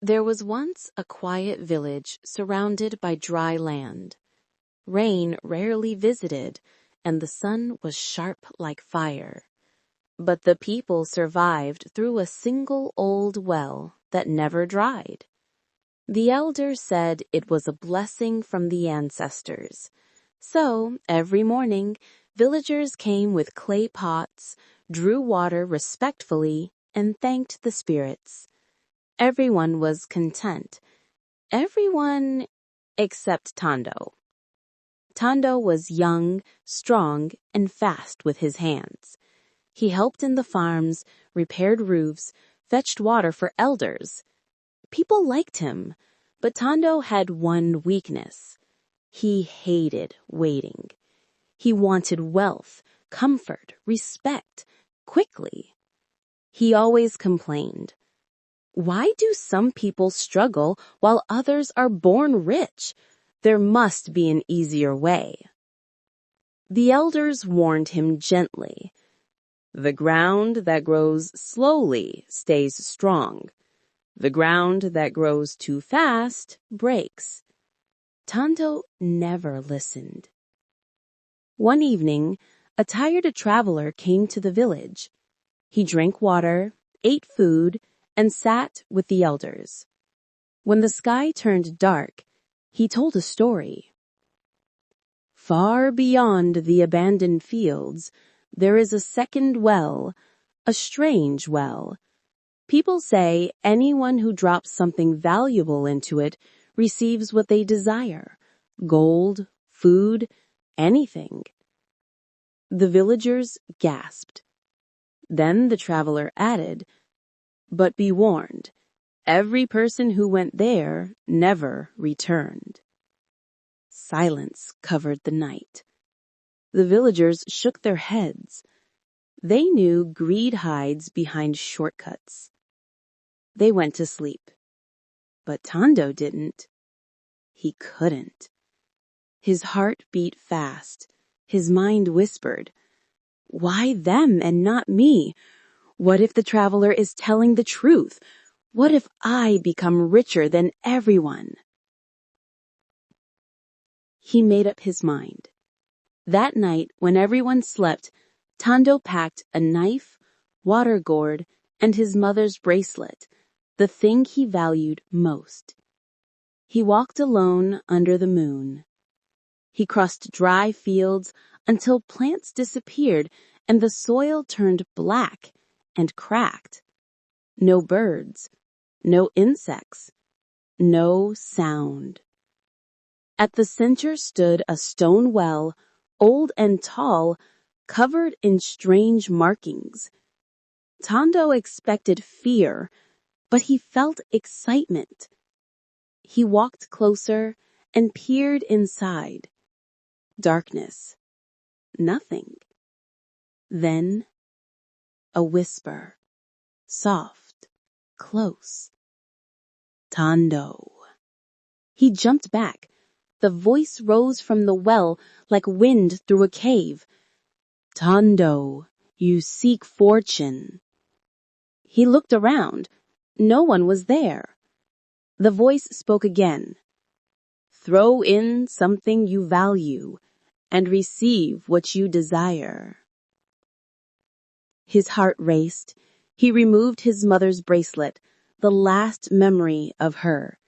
There was once a quiet village surrounded by dry land. Rain rarely visited, and the sun was sharp like fire. But the people survived through a single old well that never dried. The elder said it was a blessing from the ancestors. So, every morning, villagers came with clay pots, drew water respectfully, and thanked the spirits. Everyone was content. Everyone except Tando. Tando was young, strong, and fast with his hands. He helped in the farms, repaired roofs, fetched water for elders. People liked him, but Tando had one weakness. He hated waiting. He wanted wealth, comfort, respect, quickly. He always complained. Why do some people struggle while others are born rich? There must be an easier way. The elders warned him gently. The ground that grows slowly stays strong. The ground that grows too fast breaks. Tando never listened. One evening, a tired traveler came to the village. He drank water, ate food, and sat with the elders. When the sky turned dark, he told a story. Far beyond the abandoned fields, there is a second well, a strange well. People say anyone who drops something valuable into it receives what they desire, gold, food, anything. The villagers gasped. Then the traveler added, "But be warned, every person who went there never returned." Silence covered the night. The villagers shook their heads. They knew greed hides behind shortcuts. They went to sleep. But Tando didn't. He couldn't. His heart beat fast. His mind whispered, "Why them and not me? What if the traveler is telling the truth? What if I become richer than everyone?" He made up his mind. That night, when everyone slept, Tando packed a knife, water gourd, and his mother's bracelet, the thing he valued most. He walked alone under the moon. He crossed dry fields until plants disappeared and the soil turned black and cracked. No birds, no insects, no sound. At the center stood a stone well, old and tall, covered in strange markings. Tando expected fear, but he felt excitement. He walked closer and peered inside. Darkness. Nothing. Then, a whisper. Soft, close. "Tando." He jumped back. The voice rose from the well like wind through a cave. "Tando, you seek fortune." He looked around. No one was there. The voice spoke again. "Throw in something you value and receive what you desire." His heart raced. He removed his mother's bracelet, the last memory of her.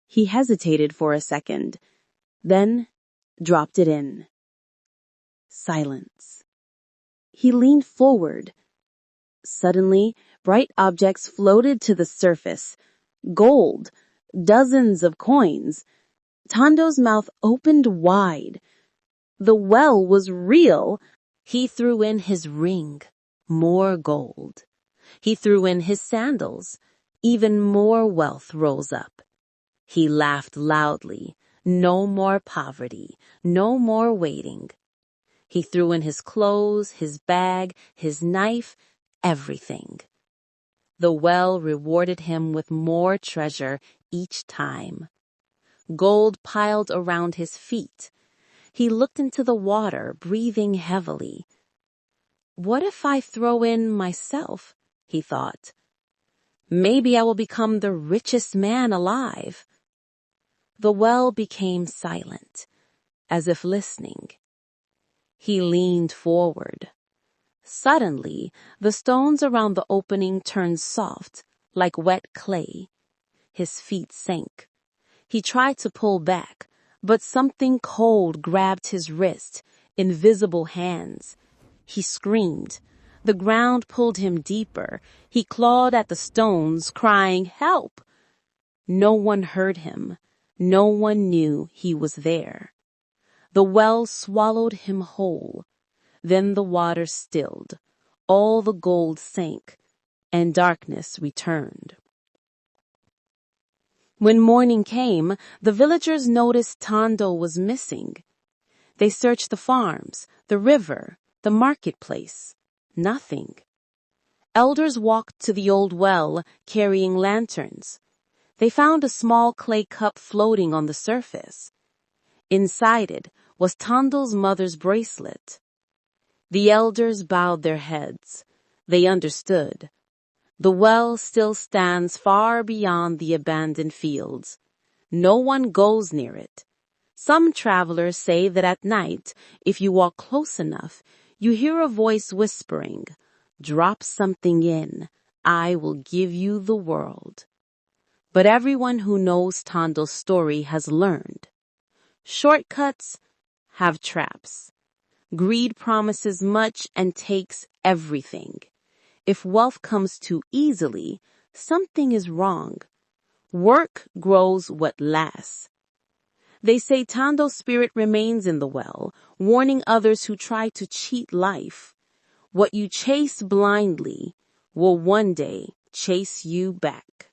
He hesitated for a second, then dropped it in. Silence. He leaned forward. Suddenly, bright objects floated to the surface. Gold, dozens of coins. Tando's mouth opened wide. The well was real. He threw in his ring. More gold. He threw in his sandals. Even more wealth rose up. He laughed loudly. No more poverty. No more waiting. He threw in his clothes, his bag, his knife, everything. The well rewarded him with more treasure each time. Gold piled around his feet. He looked into the water, breathing heavily. "What if I throw in myself?" he thought. Maybe I will become the richest man alive. The well became silent, as if listening. He leaned forward. Suddenly, the stones around the opening turned soft, like wet clay. His feet sank. He tried to pull back, but something cold grabbed his wrist, invisible hands. He screamed. The ground pulled him deeper. He clawed at the stones, crying, "Help!" No one heard him. No one knew he was there. The well swallowed him whole. Then the water stilled. All the gold sank, and darkness returned. When morning came, the villagers noticed Tando was missing. They searched the farms, the river, the marketplace. Nothing. Elders walked to the old well, carrying lanterns. They found a small clay cup floating on the surface. Inside it was Tando's mother's bracelet. The elders bowed their heads. They understood. The well still stands far beyond the abandoned fields. No one goes near it. Some travelers say that at night, if you walk close enough, you hear a voice whispering, "Drop something in. I will give you the world." But everyone who knows Tando's story has learned. Shortcuts have traps. Greed promises much and takes everything. If wealth comes too easily, something is wrong. Work grows what lasts. They say Tando's spirit remains in the well, warning others who try to cheat life. What you chase blindly will one day chase you back.